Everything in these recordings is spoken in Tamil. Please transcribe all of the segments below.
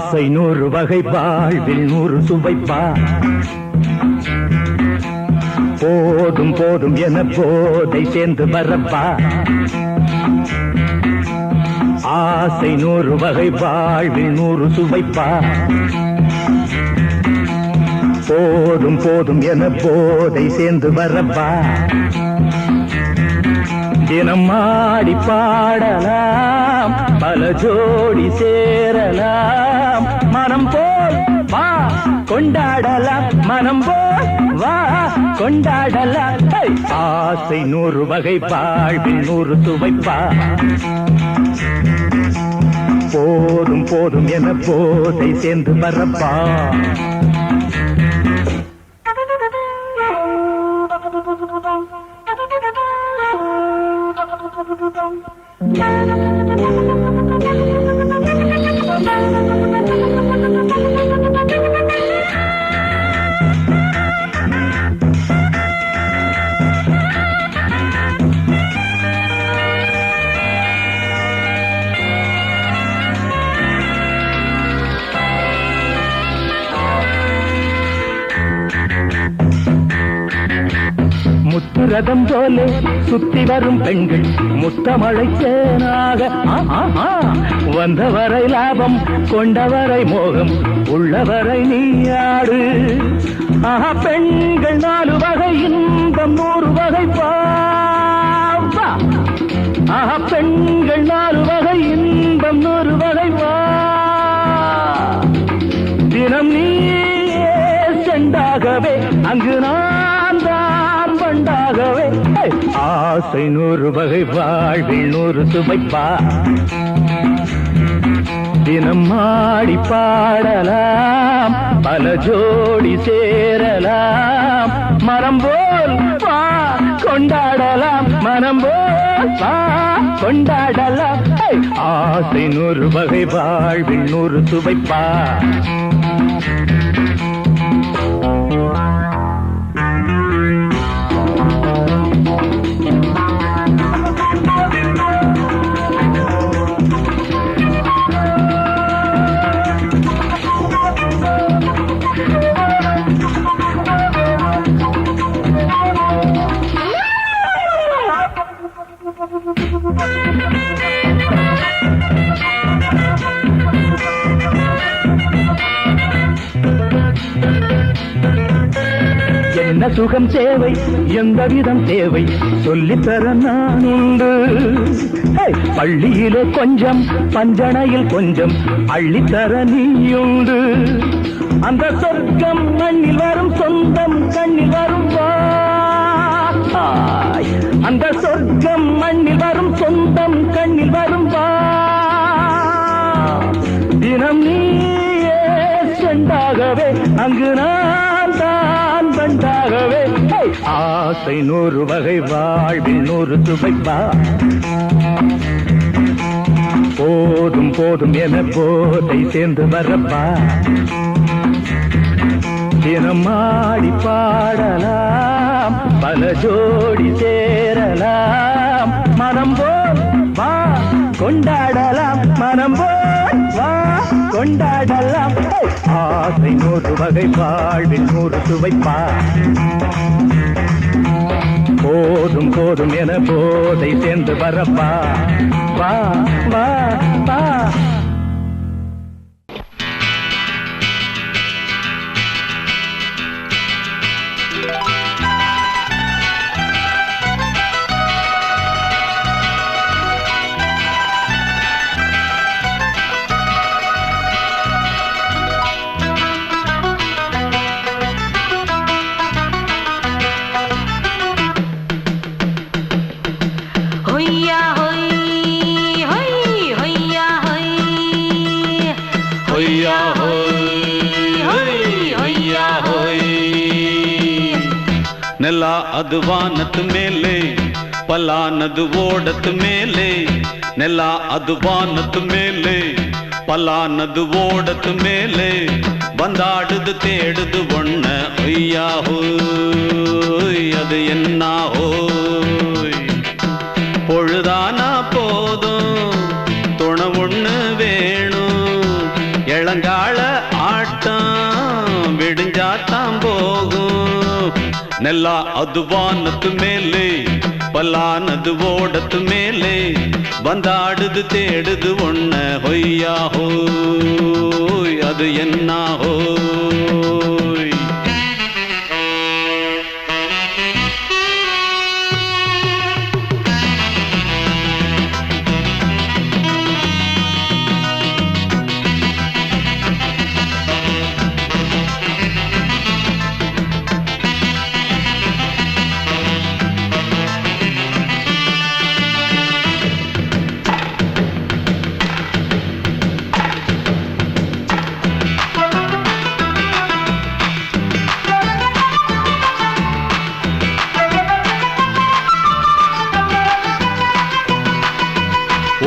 ஆசை 100 வகை வாழ்வில் 100 சுவைப்பா போதும் போதும் என போதை சேர்ந்து வரப்பா ஆசை 100 வகை வாழ்வில் 100 சுவைப்பா போதும் போதும் என போதை சேர்ந்து வரப்பா தினம் ஆடி பாடலாம் பல ஜோடி சேரலாம் மனம் போல் வா கொண்டாடலாம் மனம் போல் வா கொண்டாடலாம் ஆசை 100 வகை வாழ்வில் 100 சுவைப்பா போதும் போதும் என போதை சேர்ந்து வரப்பா முத்துரதம் போலே சுத்தி வரும் பெண்கள் முத்தமழை தேனாக வந்தவரை லாபம் கொண்டவரை மோகம் உள்ளவரை நீயாடு பெண்கள் 4 வகை இன்பம் 100 வகை பாவா பெண்கள் 4 வகை இன்பம் 100 வகை வா தினம் நீயே செண்டாகவே அங்கு நான் தான் வண்டாகவே ஆசை 100 வகை வாழ்வில் 100 சுவைப்பா தினம் ஆடி பாடலாம் பல ஜோடி சேரலாம் மனம் போல் வா கொண்டாடலாம் மனம் போல் வா கொண்டாடலாம் ஆசை 100 வகை வாழ்வில் 100 சுவைப்பா என்ன சுகம் தேவை எந்த விதம் தேவை சொல்லித்தர நான் உண்டு பள்ளியிலே கொஞ்சம் பஞ்சனையில் கொஞ்சம் அள்ளித்தர நீயுண்டு அந்த சொர்க்கம் மண்ணில் வரும் சொந்தம் கண்ணில் வரும் அந்த சொர்க்கம் மண்ணில் வரும் சொந்தம் கண்ணில் வரும் தினம் நீயே செண்டாகவே அங்கு நான் தான் வண்டாகவே ஆசை 100 வகை வாழ்வில் 100 சுவைப்பா போதும் போதும் என போதை சேர்ந்து வரப்பா தினம் ஆடி பாடலாம் பல ஜோடி சேரலாம் மனம் போல் வா கொண்டாடலாம் மனம் போல் வா கொண்டாடலாம் ஆசை 100 வகை வாழ்வில் 100 சுவைப்பா போதும் போதும் என போதை சேர்ந்து வரப்பா வா வா வா ನೆಲ ಅದು ವಾನದ ಮೇಲೆ ಪಲಾನದು ಓಡದ ಮೇಲೆ ನೆಲ ಅದು ವಾನದ ಮೇಲೆ ಪಲಾನದು ಓಡದ ಮೇಲೆ ಬಂದಾಡುದು தேடுது ஒண்ண ஐயா ஹோய் அது என்ன ஹோய் பொழுதானா போதும் துணை ஒண்ணு வேணும் இளங்கா ನೆಲ ಅದು ವಾನತ್ತು ಮೇಲೆ பல்லானது ஓடத்து மேலே வந்தாடுது தேடுது ஒன்ன ஹொய்யா ஹோய் அது என்ன ஹோய்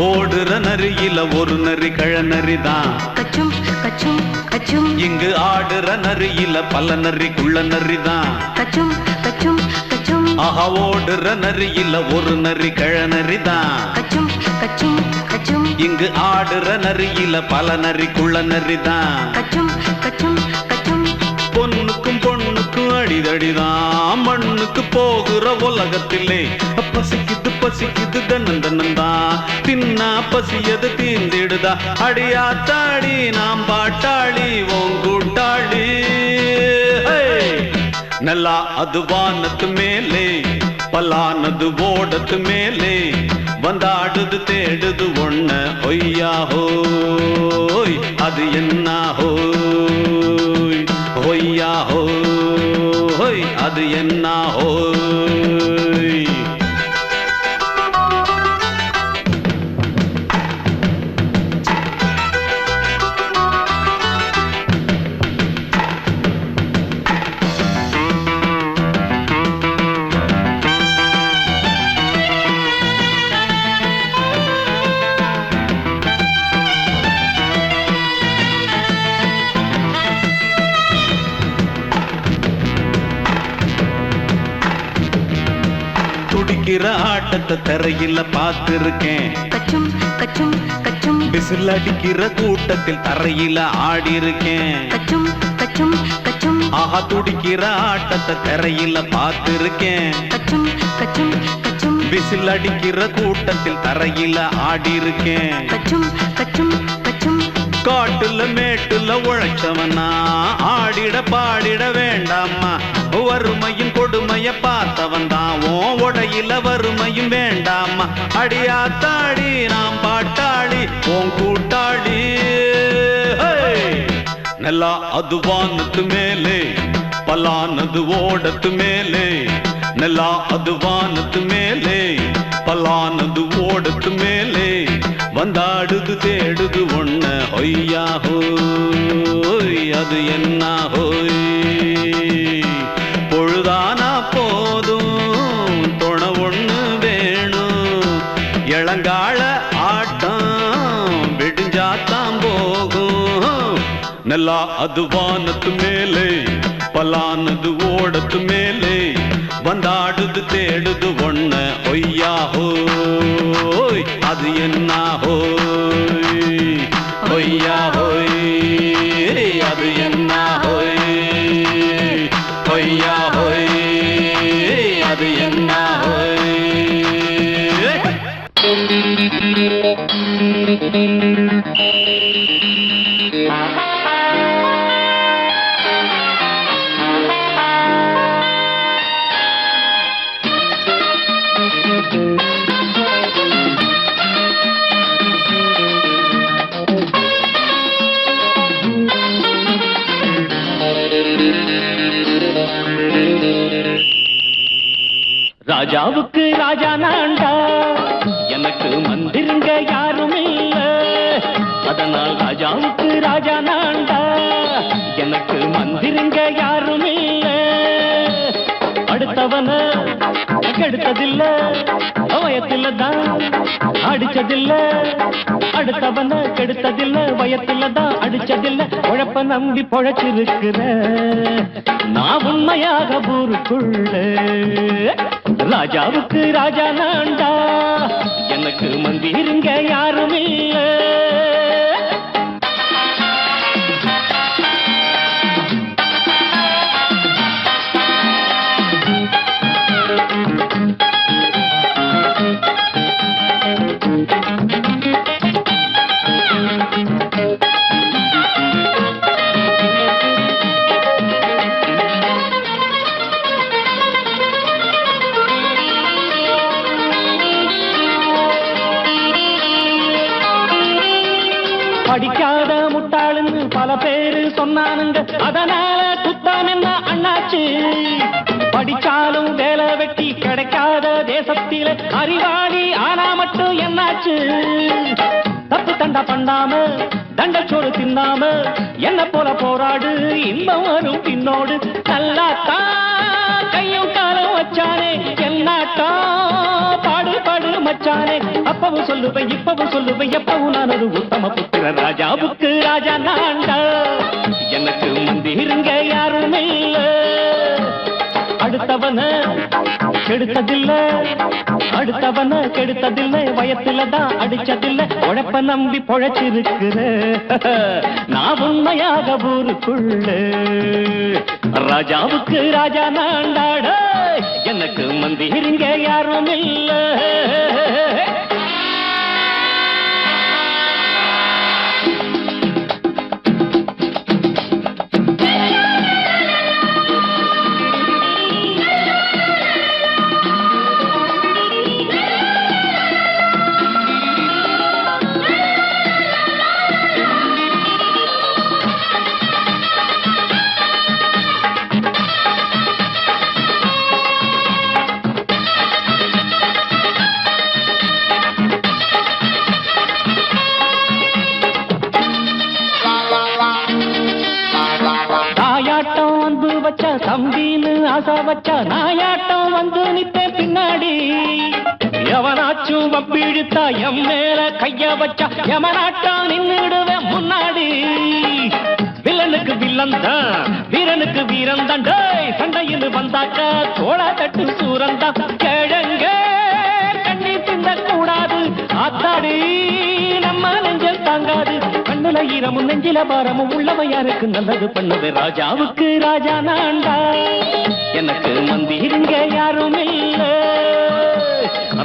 ஓடுற நரியில ஒரு நரி கழநரிதான் கச்சும் கச்சும் கச்சும் இங்கு ஆடுற நரியில பல நரி குள்ள நரிதான் கச்சும் கச்சும் கச்சும் ஆஹா ஓடுற நரியில ஒரு நரி கழநரிதான் கச்சும் கச்சும் கச்சும் இங்கு ஆடுற நரியில பல நரி குள்ள நரிதான் கச்சும் கச்சும் கச்சும் பொண்ணுக்கும் பொண்ணுக்கும் அடிதடிதான் மண்ணுக்கு போகிற உலகத்திலே பசிக்குது பசிக்குது தன்னந்தன்னந்தான் தின்னா பசியது தீந்திடுதா அடியாத்தாடி நாம் பாட்டாளி ஓங்கூட்டாளி நல்லா அது வானத்து மேலே பல்லானது ஓடத்து மேலே வந்தாடுது தேடுது ஒன்ன ஒய்யா ஹோய் அது என்ன ஹோய் ஒய்யா ஹோய் அது என்ன ஹோய் துடிக்கிற ஆட்டத்தை தரையில பார்த்திருக்கேன் கச்சும் கச்சும் கச்சும் விசில் அடிக்கிற கூட்டத்தில் தரையில ஆடி இருக்கேன் கச்சும் கச்சும் கச்சும் ஆஹா துடிக்கிற ஆட்டத்தை தரையில பார்த்திருக்கேன் கச்சும் கச்சும் கச்சும் விசில் அடிக்கிற கூட்டத்தில் தரையில ஆடி இருக்கேன் கச்சும் கச்சும் கச்சும் காட்டுல மேட்டுல உழைச்சவனா ஆடிட பாடிட வேண்டாமா வறுமையின் கொடுமைய பார்த்தவன் தான் ஓ உடையில வறுமையும் வேண்டாமா அடியாத்தாடி நாம் பாட்டாளி ஓன் கூட்டாளி நல்லா அது வானத்து மேலே பல்லானது ஓடத்து மேலே நல்லா அது வானத்து மேலே பல்லானது ஓடத்து மேலே வந்தாடுது தேடுது ஒன்ன ஒய்யா ஹோய் அது என்ன ஹோய் பொழுதானா போதும் துணை ஒண்ணு வேணும் இளங்கால ஆட்டம் விடிஞ்சாத்தான் போகும் நல்லா அது வானத்து மேலே பல்லானது ஓடத்து மேலே வந்தாடுது தேடுது ஒன்ன ஒய்யா ஹோய் அது என்ன ஹோய் ஒய்யா ஹோய் அது என்ன ஹோய் ஒய்யா ஹோய் அது என்ன ஹோய் ராஜாவுக்கு ராஜா நான்டா எனக்கு மந்திருங்க யாரும் இல்ல அதனால் ராஜாவுக்கு ராஜா நான்டா எனக்கு மந்திருங்க யாரும் இல்ல அடுத்தவன கெடுத்ததில்ல வயத்தில தான் அடிச்சதில்ல அடுத்தவன கெடுத்ததில்ல வயத்தில தான் அடிச்சதில்ல உழப்ப நம்பி பொழைச்சிருக்கிற நான் உண்மையாக ஊருக்குள்ள ராஜாவுக்கு ராஜா நான்டா எனக்கு மந்திருங்க யாரும் இல்ல படிக்காத முட்டாளுன்னு பல பேரு சொன்னானுங்க, அதனால குத்தம் என்ன அண்ணாச்சு? படிச்சாலும் வேலை வெட்டி கிடைக்காத தேசத்தில அறிவாளி ஆனா மட்டும் என்னாச்சு? தப்பு தண்டா பண்ணாம தண்டச்சோறு தின்னாம என்ன போல போராடு, இன்பம் வரும் பின்னோடு. நல்லாத்தான் கையும் காலம் வச்சானே, என்னாட்டா பாடு பாடு மச்சானே. அப்பவும் சொல்லுவேன் இப்பவும் சொல்லுவேன், எப்பவும் நான் ஒரு உத்தம புத்திர. ராஜாவுக்கு ராஜா நான்டா, எனக்கு மந்திருங்க யாரும் இல்ல. அடுத்தவன கெடுத்ததில்ல, அடுத்தவன கெடுத்ததில்ல, வயத்துல தான் அடிச்சதில்ல. உழைப்ப நம்பி பொழைச்சிருக்கிற நான் உண்மையாக ஊருக்குள்ள. ராஜாவுக்கு ராஜா நான்டாட, எனக்கு மந்திருங்க யாரும் இல்ல. தம்பின்னு ஆசா வச்சா நாயாட்டம் வந்து நிப்பேன் பின்னாடி. எவனாச்சும் வப்பிழுத்தா எம் மேல கைய வச்சா எவனாட்டம் நின்னுடுவேன் முன்னாடி. வில்லனுக்கு வில்லன் தான், வீரனுக்கு வீரன் தான். சண்டையில் வந்தாக்கா தோளா தட்டு சூரன் தான். கிழங்க கண்ணி திந்த கூடாது, ஆத்தாடி நம்ம நெஞ்சல் தாங்காது. கண்ணுல ஈரமும் நெஞ்சில பாரமும் உள்ளவன் யாருக்கு நல்லது பண்ணது. ராஜாவுக்கு ராஜா நான்டா, எனக்கு மந்திருங்க யாரும் இல்ல.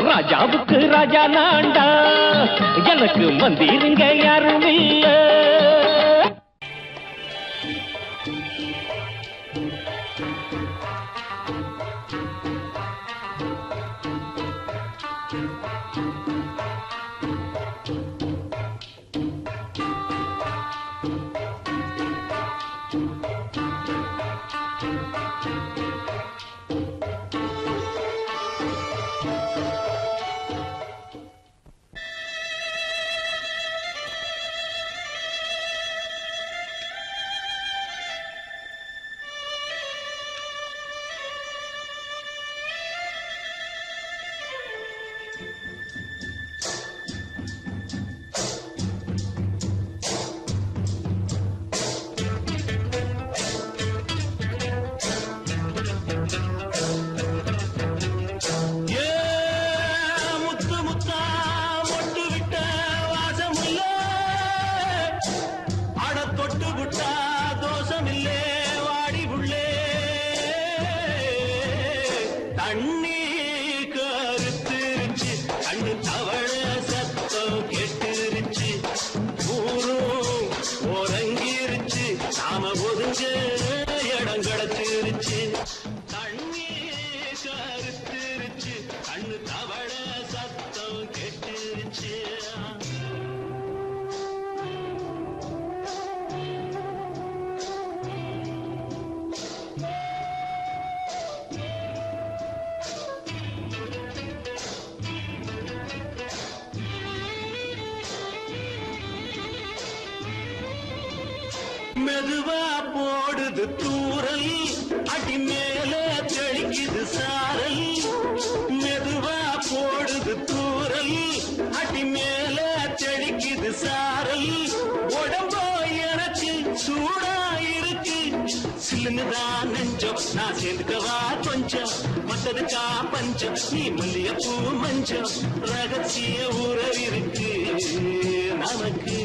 ராஜாவுக்கு ராஜா நான்டா, எனக்கு மந்திருங்க யாரும் இல்ல. மெதுவா போடுது தூரல், அடி மேல தெளிக்குது சாரல். மெதுவா போடுது தூரல், அடி மேல தெளிக்குது சாரல். உடம்போ எனக்கு சூடா இருக்கு, சில்லுன்னுதான் நெஞ்சம். நான் சேர்ந்துக்கவா கொஞ்சம், மத்ததுக்கா பஞ்சம். நீ மல்லிகைப்பூ மஞ்சம், ரகசிய உறவிருக்கு நமக்கு.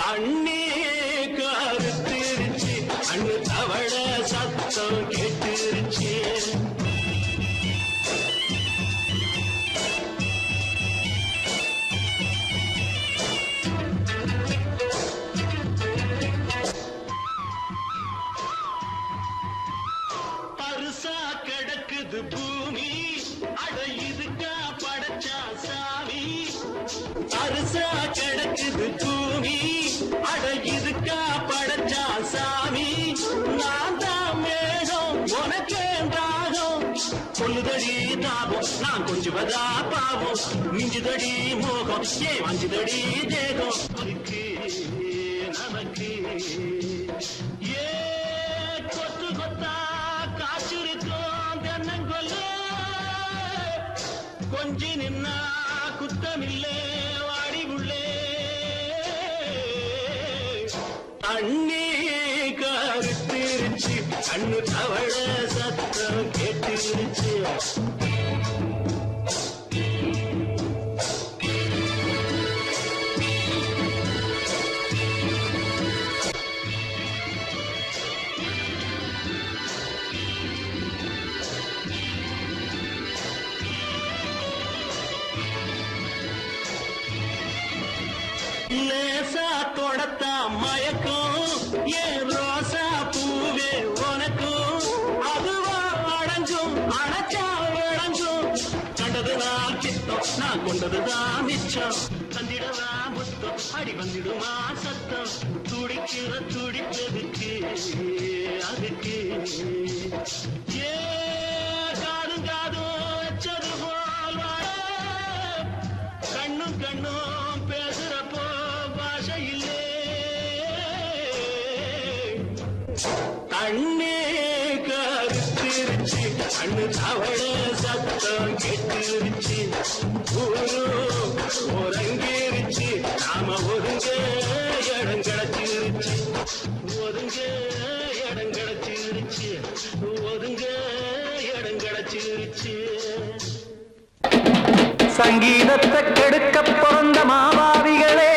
தண்ணி கருத்திருச்சு, அண்ணு தவள சத்தம் கேட்டுருச்சு. தாபம் நான் கொஞ்சுவதா பாவம் மிஞ்சுதடி மோகம் ஏன் வஞ்சுதடி தேகம் அதுக்கு நமக்கு ஏ கொத்து கொத்தா காய்ச்சிருக்கோம் தென்னங்கொல்ல கொஞ்சி நின்னா குத்தமில்லே வாடி உள்ளே அண்ணே கருத்திருச்சு கண்ணு தவழ சத்தம் கேட்டுருச்சு லேசா தொடத்தா மயக்கும் ஏன் ரோசா பூவே உனக்கும் அதுவா அடைஞ்சும் அடைச்சா விளைஞ்சும் கண்டதுதான் சித்தம் நான் கொண்டதுதான் மிச்சம் தந்திடவா முத்தம் அடி வந்துடுமா சத்தம் துடிக்கிற துடிப்பதுக்கு அதுக்கு ஏ காதும் காதும் வச்சது போல் வாழ கண்ணும் கண்ணும் பேசுறப்போ பாஷை இல்லே கண்ணே கருத்திருச்சு கண்ணு தவழ சத்தம் கேட்டுருச்சு ஒருங்கிருச்சு நாம ஒதுங்க இடம் கிடைச்சிருச்சு ஒதுங்க இடம் கிடைச்சிருச்சு ஒதுங்க இடம் கிடைச்சிருச்சு சங்கீதத்தை கெடுக்க பிறந்த மாபாவிகளே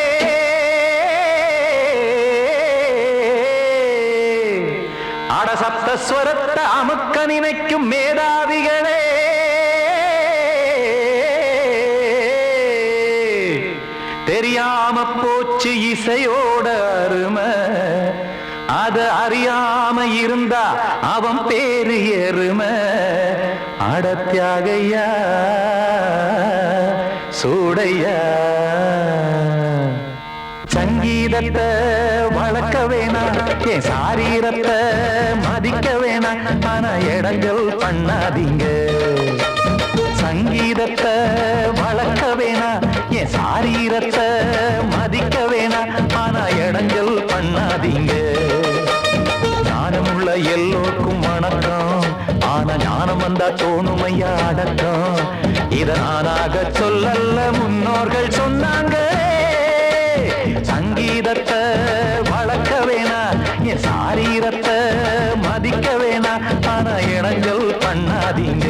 அடசப்தஸ்வரத்தை அமுக்க நினைக்கும் மேதாவிகளே தெரியாம போச்சு இசையோட அருமை அத அறியாம இருந்தா அவன் பேரு எருமை அடத்தியாகையா சூடையா சங்கீதத்தை வளர்க்க வேணாம் என் சாரீரத்தை மதிக்க வேணாம் ஆனா இடங்கள் பண்ணாதீங்க சங்கீதத்தை வளர்க்க வேணாம் என் சாரீரத்தை மதிக்க வேணாம் ஆனா இடங்கள் பண்ணாதீங்க ஞானமுள்ள எல்லோருக்கும் வணக்கம் ஆனா ஞானம் வந்தா தோணுமையா அடக்கம் இத நானாக சொல்லல்ல முன்னோர்கள் சொன்னாங்க சங்கீதத்தை வளர்க்க வேணா என் சாரீரத்தை மதிக்க வேணா ஆனா இடங்கள் பண்ணாதீங்க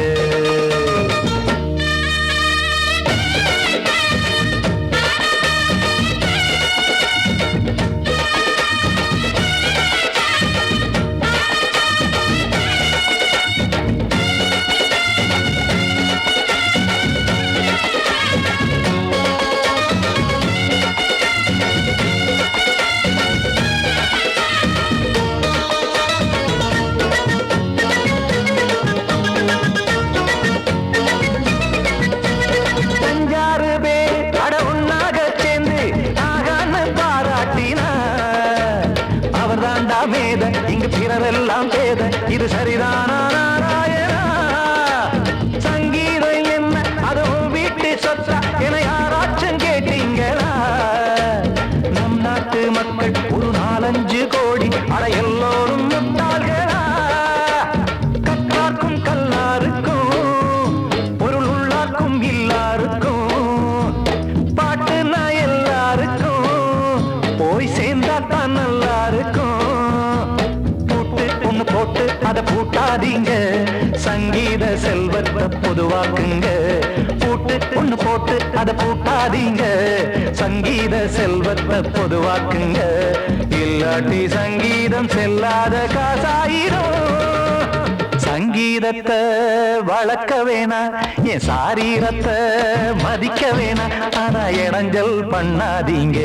இங்கு பிறரெல்லாம் பேத இது சரிதானா நாராயணா சங்கீதம் என்ன அதுவும் வீட்டு சொத்தா என யாராச்சும் கேட்டீங்களா நம் நாட்டு மக்கள் ஒரு 4-5 கோடி அட எல்லோரும் முட்டாள்களா கற்றார்க்கும் கல்லாருக்கும் பொருள் உள்ளார்க்கும் இல்லாருக்கும் பாட்டுனா எல்லாருக்கும் போய் சேர்ந்தா தான் நல்லா இருக்கும் போட்டு அத பூட்டாதீங்க சங்கீத செல்வத்தை பொதுவாக்குங்க ஒண்ணு போட்டு அத பூட்டாதீங்க சங்கீத செல்வத்தை பொதுவாக்குங்க இல்லாட்டி சங்கீதம் செல்லாத காசாயிரும் சங்கீதத்தை வளர்க்க வேணா என் சாரீரத்தை மதிக்க வேணா ஆனா இடைஞ்சல் பண்ணாதீங்க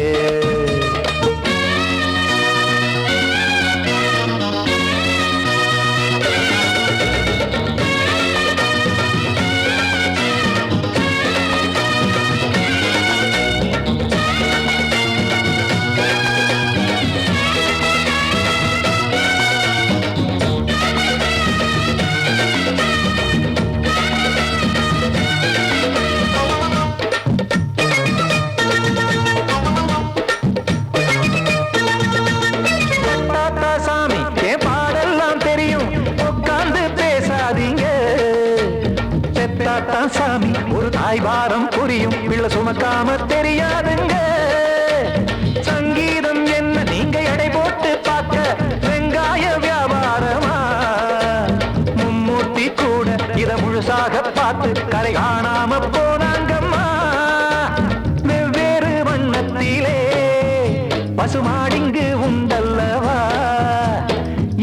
சுமக்காம தெரியாதுங்க. சங்கீதம் என்ன நீங்க எடை போட்டு பார்க்க வெங்காய வியாபாரமா? மும்மூர்த்தி கூட இத முழுசாக பார்த்து கரை காணாம போனாங்கம்மா. வெவ்வேறு வண்ணத்திலே பசுமாடிங்கு உண்டல்லவா?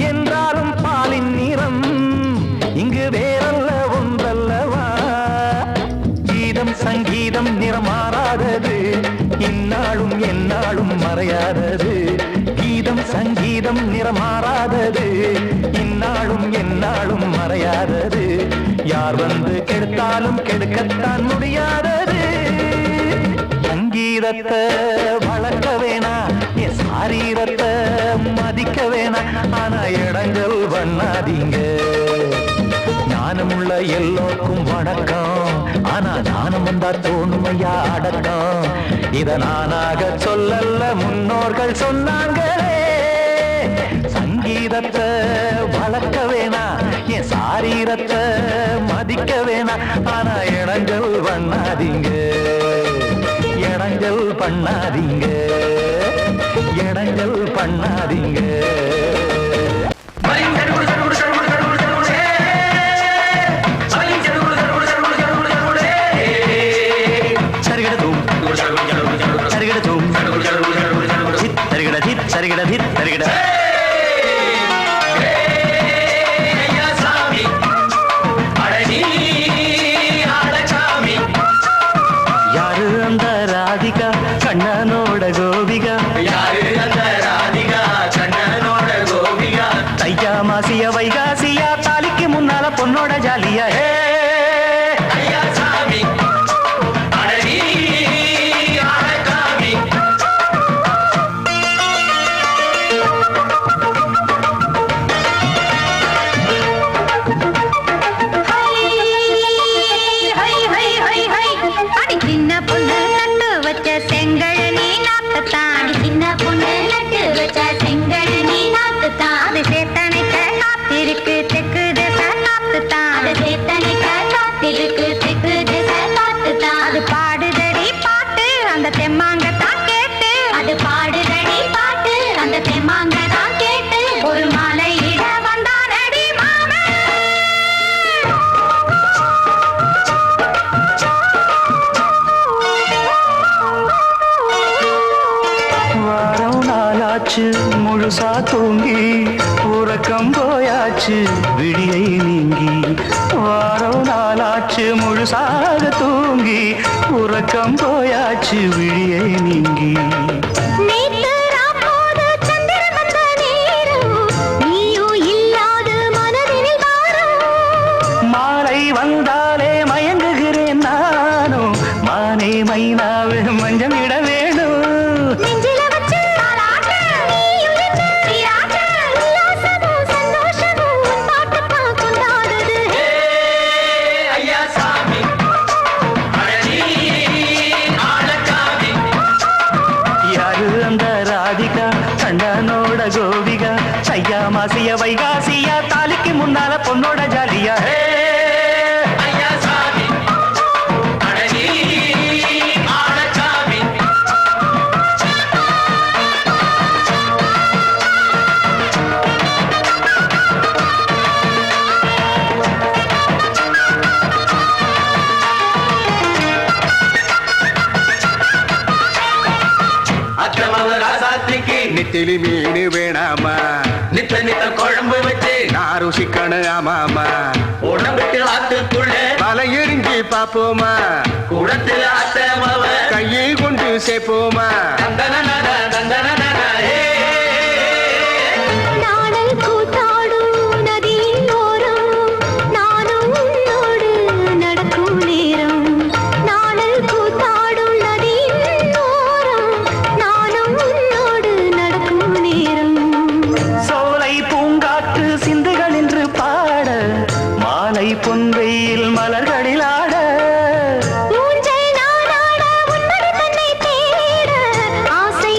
என்றாலும் பாலின் நிறம் இங்கு வேறல்ல ஒன்றல்லவா? கீதம் சங்கீதம் நிறமாறாதது, இந்நாளும் எந்நாளும் மறையாதது. கீதம் சங்கீதம் நிறமாறாதது, இந்நாளும் எந்நாளும் மறையாதது. யார் வந்து கெடுத்தாலும் கெடுக்கத்தான் முடியாதது. சங்கீதத்தை வளர்க்க வேணா, என் சாரீரத்தை மதிக்க வேணா. ஆனா இடங்கள் பண்ணாதீங்க. ஞானமுள்ள எல்லோருக்கும் வணக்கம், ஆனா ஞானம் வந்தா தோணுமையா அடக்கம். இத நானாக சொல்லல்ல, முன்னோர்கள் சொன்னாங்களே. சங்கீதத்தை வளர்க்க வேணா, என் சாரீரத்தை மதிக்க வேணா. ஆனா இடங்கள் பண்ணாதீங்க, இடங்கள் பண்ணாதீங்க, இடங்கள் பண்ணாதீங்க. யாரு அந்த ராதிகா கண்ணனோட கோபிகா? யாரு அந்த ராதிகா கண்ணனோட கோபிகா? தையா மாசிய வைகாசியா தாலிக்கு முன்னால பொண்ணோட ஜாலியா? முழுசா தூங்கி உறக்கம் போயாச்சு விடியை நீங்கி. வாரம் நாளாச்சு முழுசாக தூங்கி உறக்கம் போயாச்சு விடியை நீங்கி. மாலை வந்தாலே மயங்குகிறேன் நானும், மானே மைனாவே மஞ்சம் இட வேணும். கண்ணனோட கோபிகா ஐயா மாசிய வைகாசியா தாலிக்கு முன்னால பொண்ணோட ஜாலியா? நெத்திலி மீன் வேணாமா? நித்த நித்த குழம்பு வச்சு நான் ருசிக்கணும் ஆமாமா. உடம்புக்கு ஆத்துக்குள்ள பல எரிஞ்சு பாப்போமா? குடத்துல ஆத்தமாவ கையில் கொண்டு சேர்ப்போமா? தந்தன தந்தன பொன்வெயில் மலர்களில் ஆட ஆசை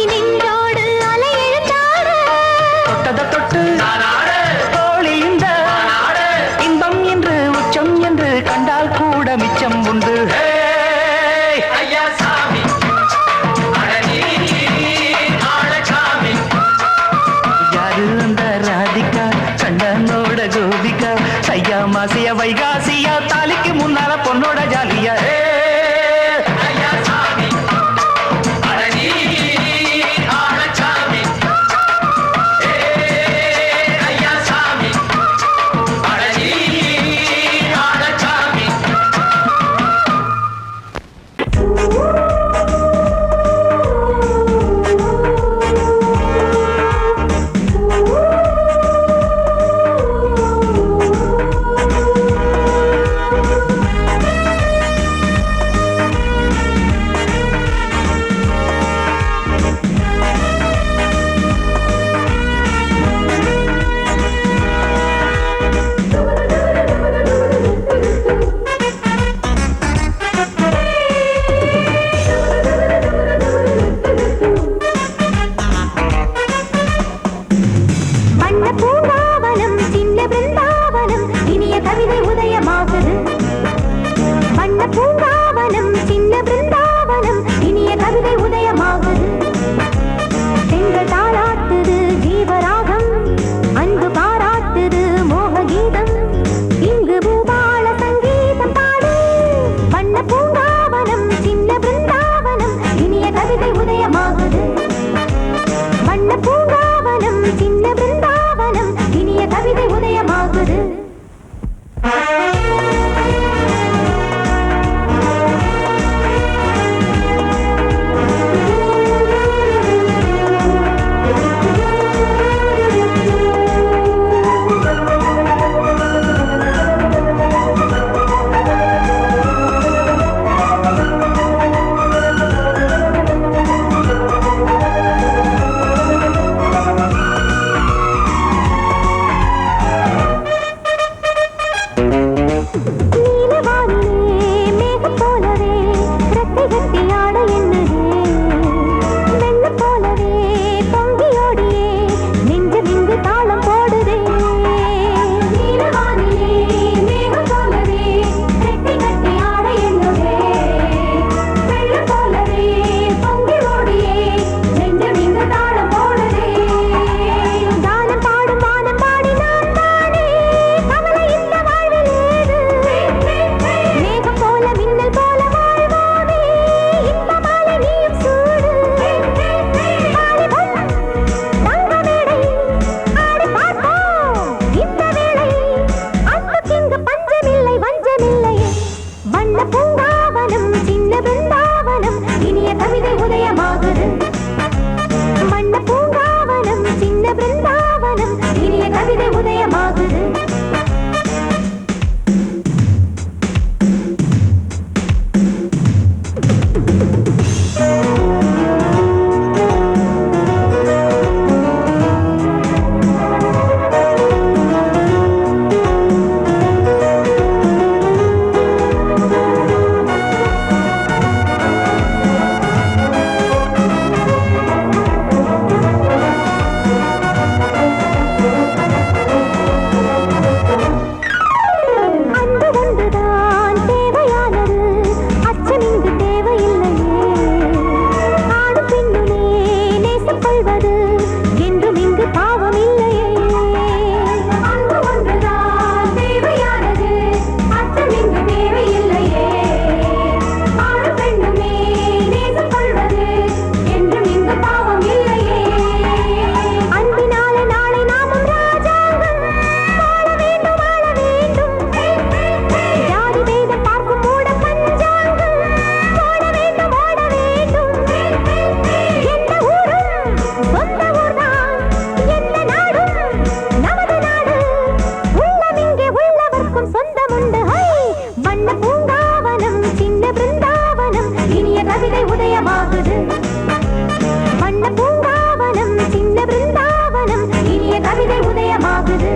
பூங்காவனம் சின்ன பிருந்தாவனம் இனிய கவிதை உதயமாகுது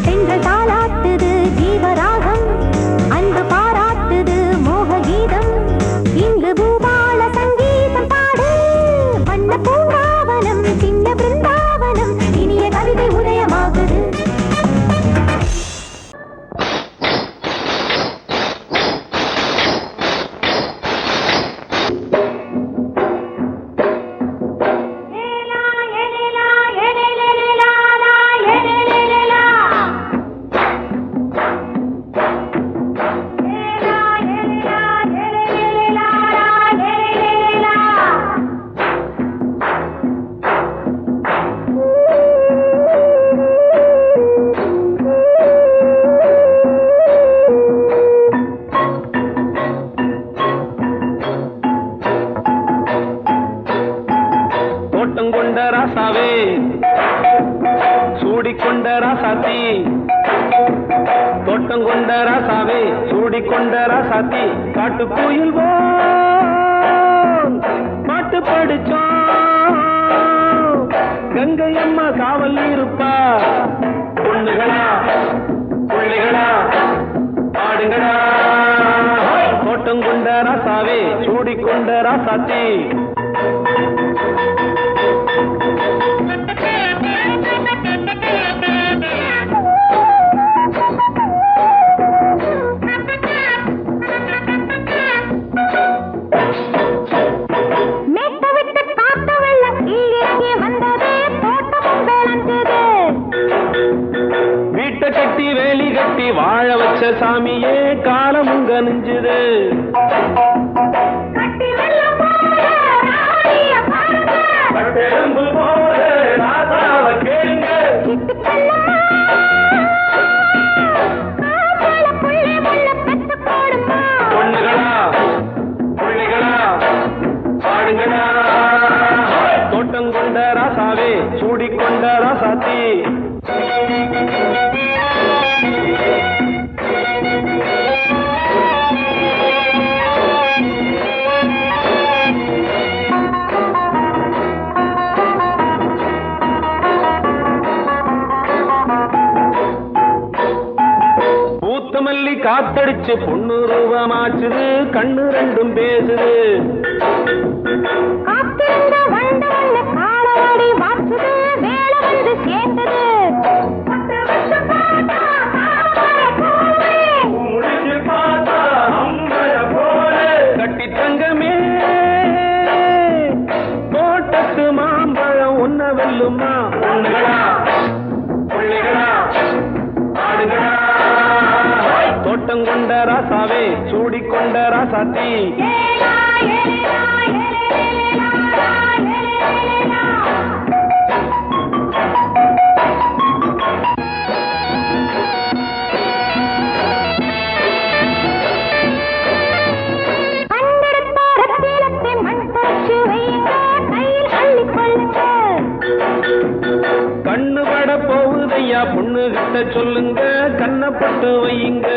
சென்றல் தாளாட்டுது ஜீவராகம் அன்பு பாராட்டுது மோக கீதம் இங்கு பூபால சங்கீதம் பாடு வண்ண பூங்காவனம் சின்ன பிருந்தாவனம் இனிய கவிதை உதயமாகுது தோட்டங்கொண்ட ராசாவே சூடிக்கொண்ட ராசாத்தி தோட்டங்கொண்ட ராசாவே சூடிக்கொண்ட ராசாத்தி காட்டுக்குயில் பாட்டு படிச்சோம் கங்கை அம்மா காவல் இருப்பா பொண்ணுகளா பிள்ளைகளா ஆடுங்களா தோட்டங்கொண்ட ராசாவே சூடிக்கொண்ட ராசாத்தி வீட்டை கட்டி வேலி கட்டி வாழ வச்ச சாமியே காலமும் கனிஞ்சுது பொண்ணுகளா பிள்ளைகளா பாடுங்களா தோட்டங்கொண்ட ராசாவே சூடிக்கொண்ட ராசாத்தி பூத்தமல்லி காத்தடிச்சு பொண்ணு ரூபமாச்சுது கண்ணு ரெண்டும் பேசுது கட்டி தங்கமே தோட்டத்து மாம்பழம் ஒன்ன வெல்லுமா பொண்ணுகளா பிள்ளைகளா ஆடுகளா தோட்டங்கொண்ட ராசாவே சூடிக்கொண்ட ராசாத்தி கண்ணு பட போகுதையா பொண்ணு கிட்ட சொல்லுங்க கண்ணப்பட்டு வையுங்க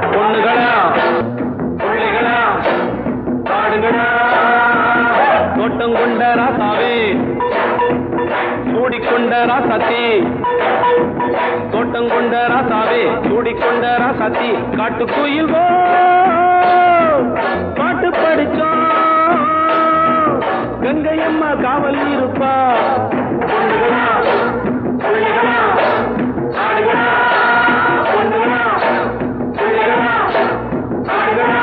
பொண்ணுகளா பிள்ளைகளா பாடுங்களா தோட்டங்கொண்ட ராசாவே சூடிக்கொண்ட ராசாத்தி தோட்டங்கொண்ட ராசாவே சூடிக்கொண்ட ராசாத்தி காட்டுக்குயில் பாட்டு படிச்சோம் கங்கை அம்மா காவல் இருப்பா பொண்ணுகளா பிள்ளைகளா ஆடுகளா பொண்ணுகளா பிள்ளைகளா ஆடுகளா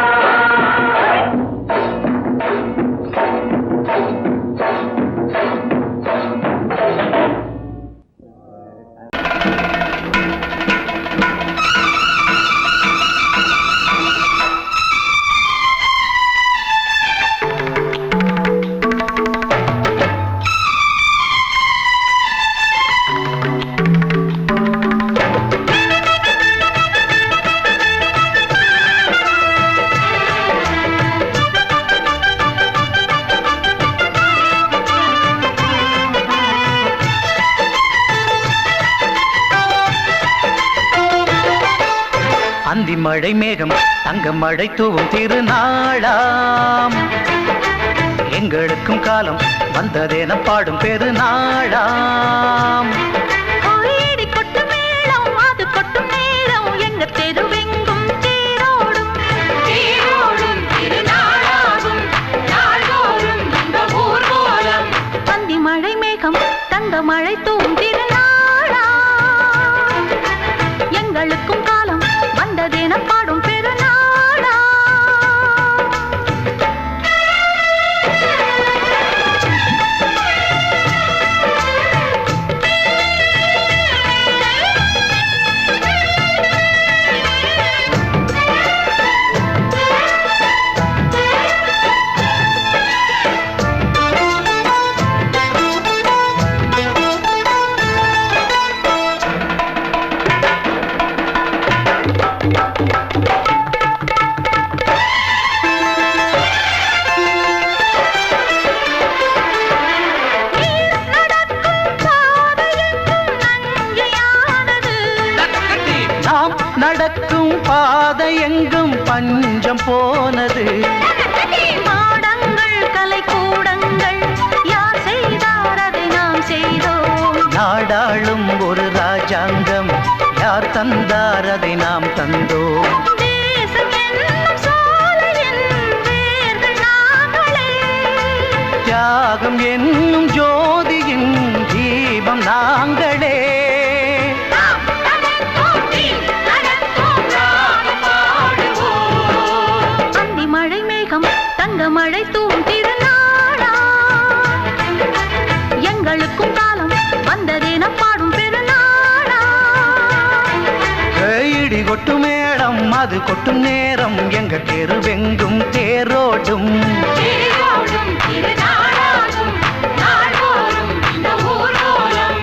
மழை மேகம் தங்க மழை தூவும் திருநாளாம் எங்களுக்கும் காலம் வந்ததென பாடும் பெருநாளாம் கோயிடி கொட்டு மேளம் அது கொட்டும் நேரம் எங்க தெருவெங்கும் தேரோடும் தேரோடும் திருநாளாகும் நாள்தோறும் இந்த ஊர்வலம் பந்தி மழை மேகம் தங்க மழை தூவும் திருநாளா எங்களுக்கும் காலம் வந்ததென பாடும் பெருநாளா நடக்கும் பாதை எங்கும் பஞ்சம் போனது மாடங்கள் கலை கூடங்கள் யார் செய்தார் அதை நாம் செய்தோம் நாடாளும் ஒரு ராஜாங்கம் யார் தந்தார் அதை நாம் தந்தோம் தேசம் என்னும் சோலையின் வேர்கள் நாங்களே தியாகம் என்னும் ஜோதியின் தீபம் நாங்களே தங்க மழை தூவும் திருநாளா எங்களுக்கும் காலம் வந்ததென பாடும் பெருநாளா இடி கொட்டும் மேளம் அது கொட்டும் நேரம் எங்க தெருவெங்கும் தேரோடும் தேரோடும் திருநாளாகும் நாள்தோறும் இந்த ஊர்வலம்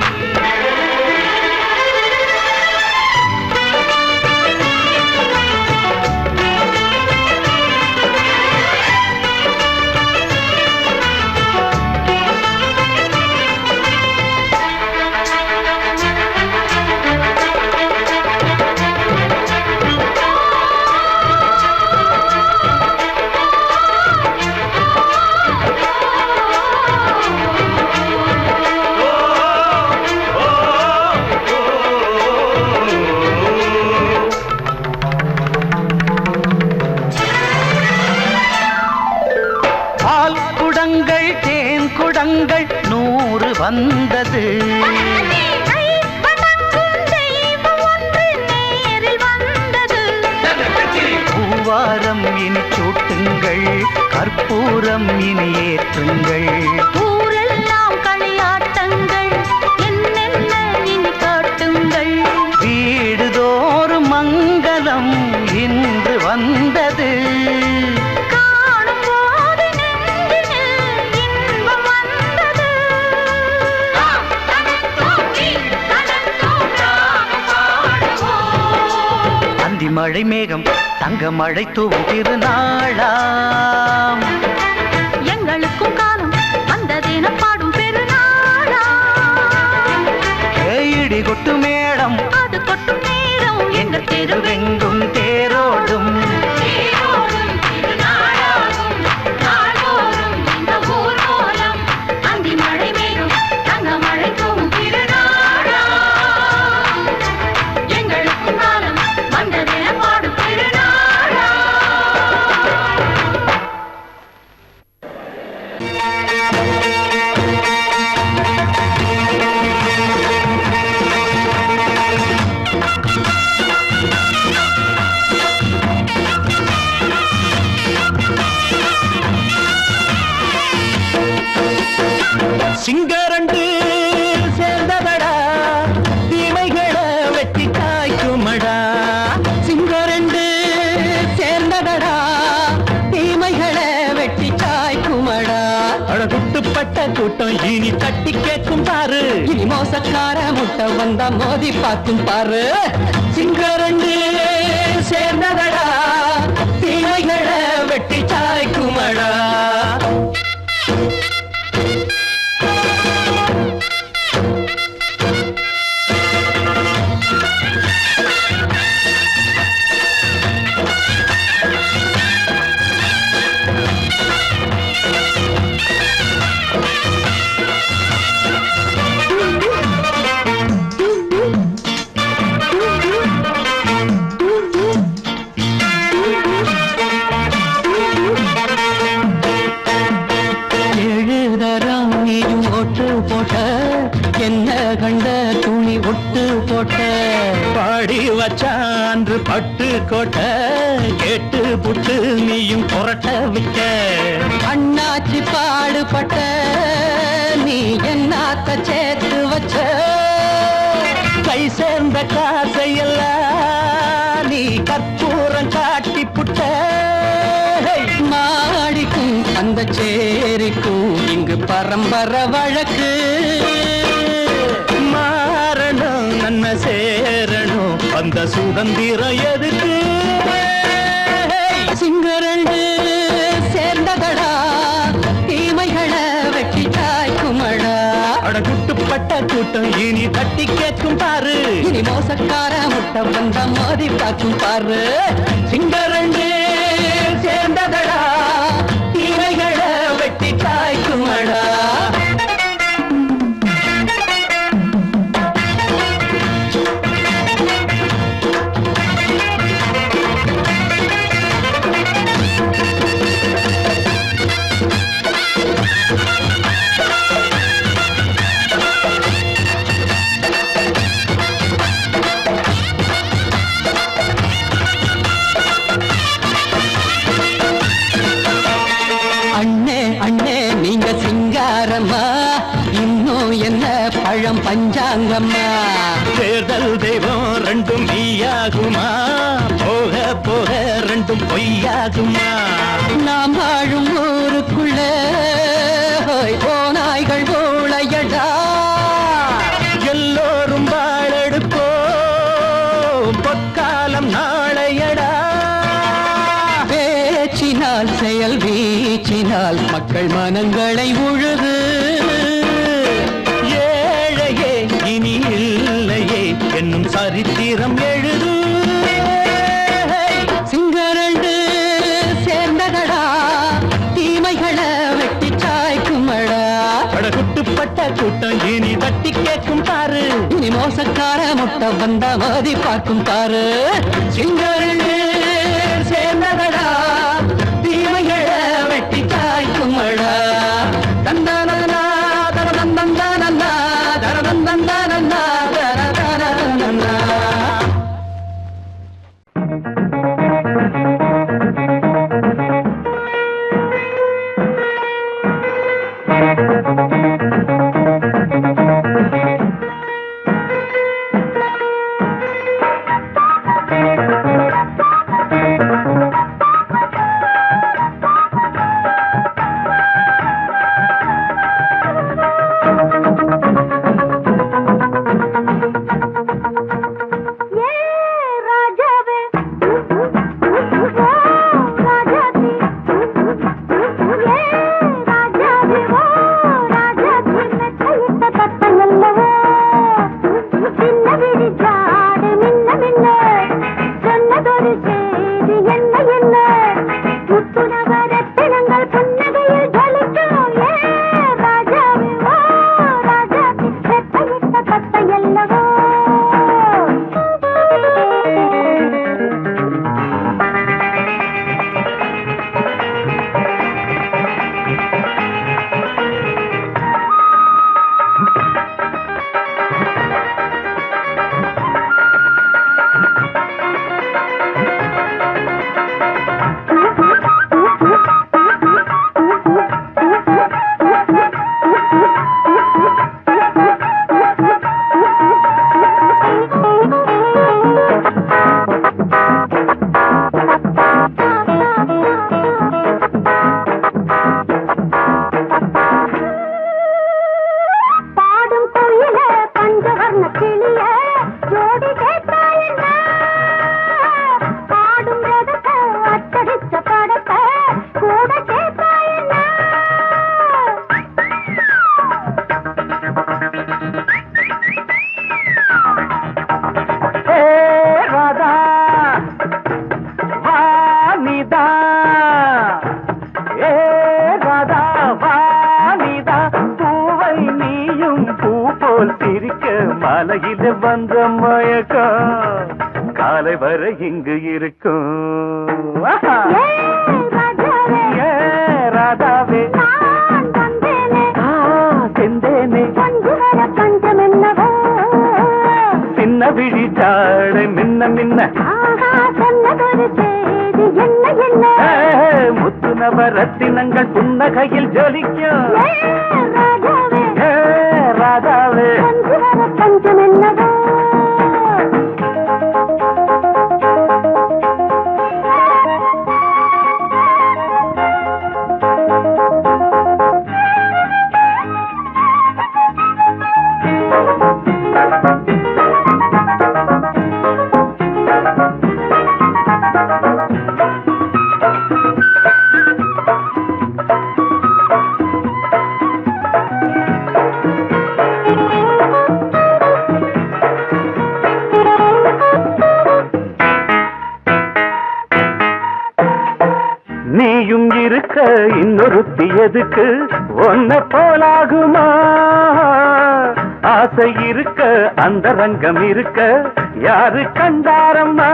குடங்கள் 100 வந்தது பூவாரம் இனி சூட்டுங்கள் கற்பூரம் இனி ஏற்றுங்கள் ஊரெல்லாம் களியாட்டங்கள் என்னென்ன இனி காட்டுங்கள் வீடுதோறும் மங்களம் இன்று வந்தது மழை மேகம் தங்க மழை தூவும் திருநாளாம் எங்களுக்கும் காலம் வந்ததென பாடும் பெருநாளா இடி கொட்டு மேளம் அது கொட்டும் நேரம் எங்க தெருவெங்கும் தேரோடும் தேரோடும் திருநாளாகும் நாள்தோறும் இந்த ஊர்வலம் அந்தி மழை மேகம் தங்க மழை தூவும் திருநாளா எங்களுக்கும் காலம் வந்ததென பாடும் பெருநாளா சிங்கரண்டு சேர்ந்ததடா தீமைகளை வெட்டி காய்க்குமடா சிங்கரண்டு சேர்ந்ததடா தீமைகளை வெட்டி காய்க்குமடா அழகுட்டுப்பட்ட கூட்டம் இனி தட்டி கேட்கும் பாரு இனி மோசக்கார முட்டை வந்தா மோதி பார்க்கும் பாரு சிங்கரண்டு சேர்ந்ததடா தீமைகளை வெட்டி காய்க்குமடா மூட்ட என்ன கண்ட துணி ஒட்டு போட்ட பாடி வச்சான்று பட்டு கோட்ட கேட்டு புட்டு நீயும் புரட்ட விட்ட அண்ணாச்சி பாடுபட்ட நீ என்னாத்த சேர்த்து வச்ச கை சேர்ந்த காசையெல்லாம் நீ கற்பூரம் காட்டி புட்ட மாடிக்கும் அந்த சேரிக்கும் இங்கு பரம்பரை வழக்கு மாறணும் நன்மை சேரணும் அந்த சுதந்திரம் எதுக்கு சிங்கரண்டு சேர்ந்ததடா தீமைகளை வெட்டி தாய்க்குமடா அட குட்டுப்பட்ட கூட்டம் இனி தட்டி கேட்கும் பாரு இனி மோசக்கார முட்டை வந்த மோதி பார்க்கும் பாரு சிங்கரண்டு சேர்ந்ததடா தீமைகளை வெட்டி தாய்க்குமடா பழம் பஞ்சாங்கம்மா தேர்தல் தெய்வம் ரெண்டும் மெய்யாகுமா போக போக ரெண்டும் பொய்யாகுமா நாம் வாழும் ஊருக்குள்ள போனாய்கள் போளையடா எல்லோரும் வாழெடுப்போ பொற்காலம் நாளையடா பேச்சினால் செயல் வீச்சினால் மக்கள் மனங்களை உழுது இனி இல்லையே என்னும் சரித்திரம் எழுது சிங்கரண்டு சேர்ந்ததடா தீமைகளை வெட்டி சாய்க்குமடா குட்டுப்பட்ட கூட்டம் இனி தட்டி கேட்கும் பாரு இனி மோசக்கார முட்டை வந்த மோதி பார்க்கும் பாரு சிங்கரண்டு சேர்ந்ததடா தீமைகளை வெட்டி சாய்க்குமடா தந்தானா தரதந்தந்தானா தரதந்தந்தானா தரதந்தந்தானா மாலையில வந்த மயக்கம் காலை வரை இங்கு இருக்கும் ராதாவே செந்தேனே வர பஞ்சம் என்னவோ சின்ன விழி ஜாடை மின்ன மின்ன ஆஹா சொன்னதொரு செய்தி என்ன என்ன முத்து நவரத்தினங்கள் புன்னகையில் ஜொலிக்கும் ராஜாவே ராதாவே கொஞ்சு வர பஞ்சம் என்னவோ நீயும் இருக்க இன்னொருத்தி எதுக்கு ஒன்ன போலாகுமா ஆசை இருக்க அந்த ரங்கம் இருக்க யாரு கண்டாரம்மா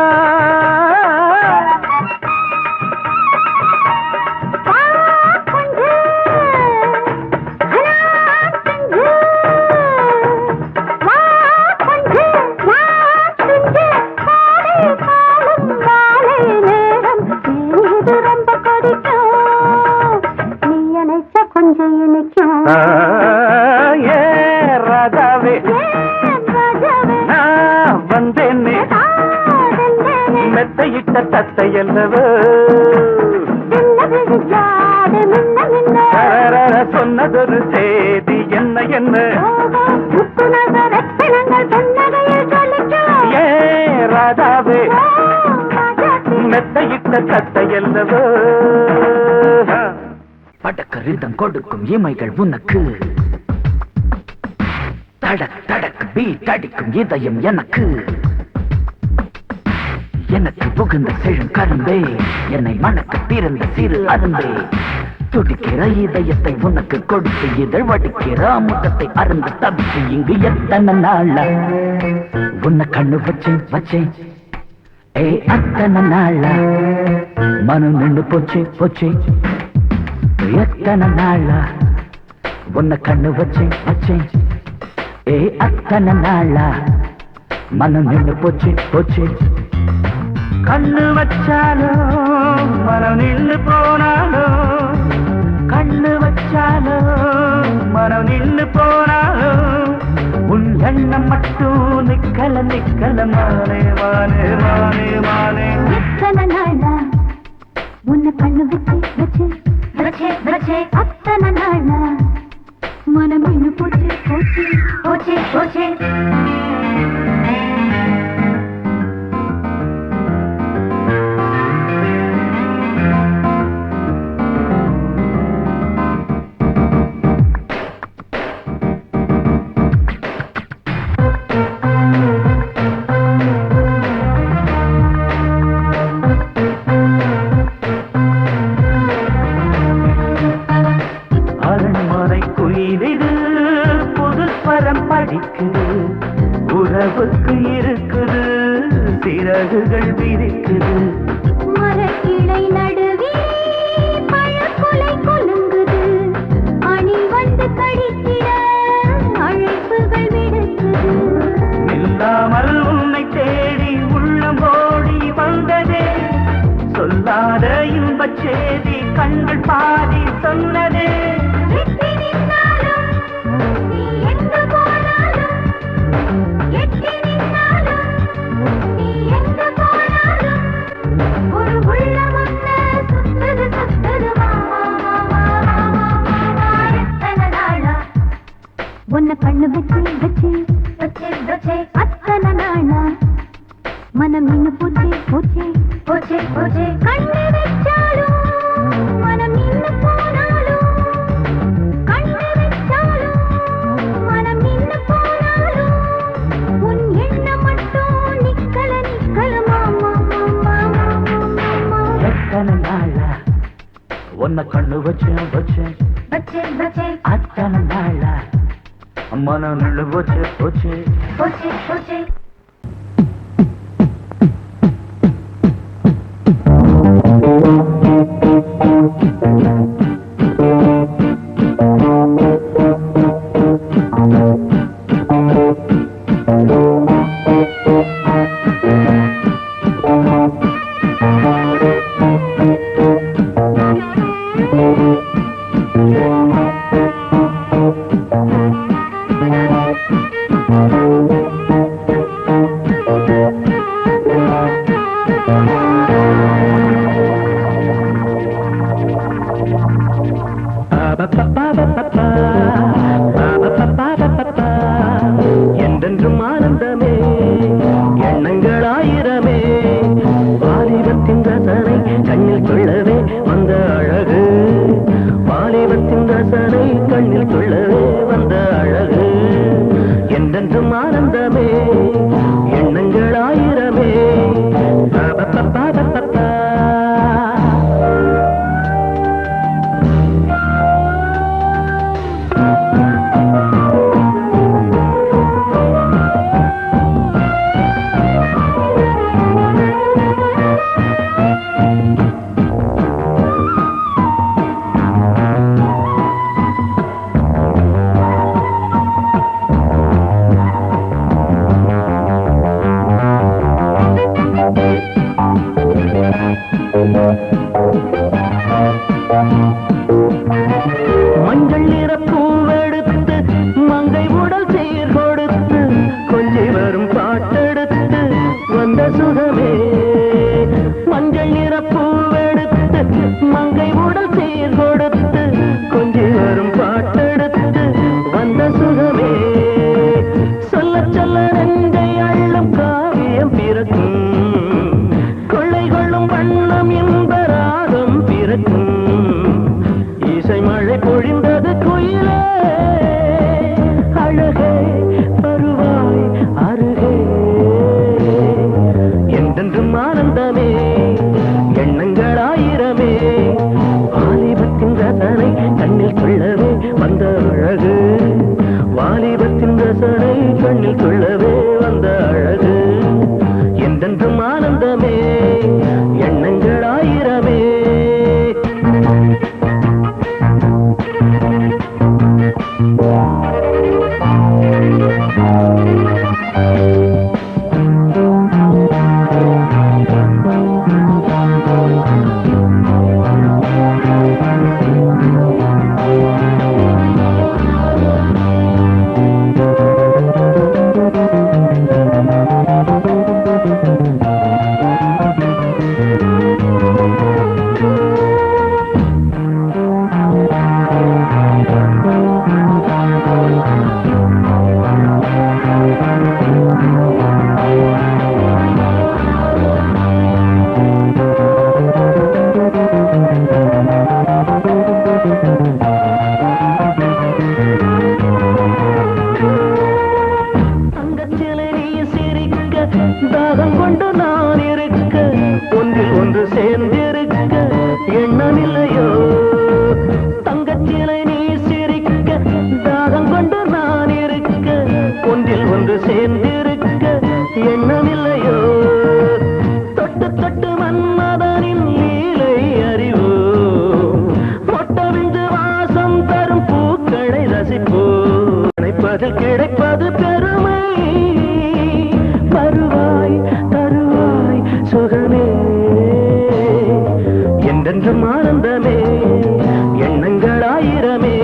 ராதாவே நான் வந்தேனே மெத்தையிட்ட தத்தையல்லவோ சொன்னதொரு செய்தி என்ன என்ன ஏ ராதாவே மெத்தையிட்ட தத்தையல்லவோ படக்கரிதம் கொடுக்கும் இமைகள் உனக்கு தடக் தடக் பீட் அடிக்கும் இதயம் எனக்கு எனக்கு புகுந்த செழும் கரும்பே என்னை மணக்க பிறந்த சிறு அரும்பே துடிக்கிற இதயத்தை உனக்கு கொடுத்து இதழ் வடிக்கிற முகத்தை அருந்து தவித்து இங்கு எத்தனை நாள உன்னை கண்ணு வச்சேன் வச்சேன் ஏ அத்தனை நாள மனம் நின்று போச்சு போச்சு எத்தனை நாளா உன்னை கண்ணு வச்சேன் வச்சேன் ஏ அத்தனை நாளா மனம் நின்று போச்சு போச்சு கண்ணு வச்சாலோ மனம் நின்று போனாலோ கண்ணு வச்சாலோ மனம் நின்று போனாலோ உன் எண்ணம் மட்டும் நிக்கல நிக்கல மானே மானே மானே மானே எத்தனை நாளா உன்னை கண்ணு வச்சு வச்சு அத்தனை நாளா மனம் இன்னும் போச்சு போச்சு போச்சு போச்சு உறவுக்கு இருக்குது சிறகுகள் விரிக்குது மரக்கிளை நடுவே பழக்குலை கொலுங்குது அணி வந்து கடித்திட அழைப்புகள் விடுக்குது நில்லாமல் உன்னை தேடி உள்ளம் ஓடி வந்ததே சொல்லாத இன்பச் செய்தி கண்கள் பாதி சொன்னதே உன்னை கண்ணு வச்சு வச்சு வச்சு அத்தனை நாளா மனம் இன்னும் போச்சு போச்சு போச்சு போச்சு கண்ணு வச்சாலும் மனம் இன்னும் போனாலும் கண்ணு வச்சாலும் மனம் இன்னும் போனாலும் உன் எண்ணம் மட்டும் நிக்கல நிக்கல மாமா மாமா மாமா எத்தனை நாளா உன்னை கண்ணு வச்சேன் வச்சேன் அத்தனை நாளா மனம் நின்று போச்சு போச்சு போச்சு போச்சு என்றென்றும் ஆனந்தமே எண்ணங்கள் ஆயிரமே பப்பப்பப்பப்பப்பா. மஞ்சள் நிற பூவெடுத்து மங்கை உடல் சீர் கொடுத்து கொஞ்சி வரும் பாட்டெடுத்து வந்த சுகமே. மஞ்சள் நிற பூவெடுத்து மங்கை உடல் சீர் கொடுத்து கொஞ்சி வரும் பாட்டெடுத்து வந்த சுகமே. சொல்ல சொல்ல நெஞ்சை அள்ளும் காவியம் பிறக்கும் கொள்ளை கொள்ளும் வண்ணம் என்ப ராகம் பிறக்கும். இசை மழை பொழிந்தது குயிலே அழகே வருவாய் அருகே என்றென்றும் ஆனந்தமே எண்ணங்கள் ஆயிரமே. வாலிபத்தின் ரசனை கண்ணில் கொள்ளவே வந்த அழகு வாலிபத்தின் ரசனை கண்ணில் கொள்ளவே வந்த அழகு என்றென்றும் ஆனந்தமே எண்ணங்கள் ஆயிரமே. தாகம் கொண்டு நான் இருக்க ஒன்றில் ஒன்று சேர்ந்திருக்க எண்ணமில்லையோ. தங்கச்சிலை நீ சிரிக்க தாகம் கொண்டு நான் இருக்க ஒன்றில் ஒன்று சேர்ந்திருக்க எண்ணமில்லையோ. தொட்டு தொட்டு மன்மதனின் லீலை அறிவோ மொட்டவிந்து வாசம் தரும் பூக்களை ரசிப்போ. நினைப்பதில் கிடைப்பது பெருமை வருவாய் தருவாய் சுகமே என்றென்றும் ஆனந்தமே எண்ணங்கள் ஆயிரமே.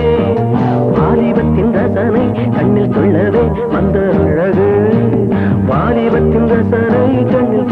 வாலிபத்தின் ரசனை கண்ணில் கொள்ளவே வந்த அழகு வாலிபத்தின் ரசனை கண்ணில்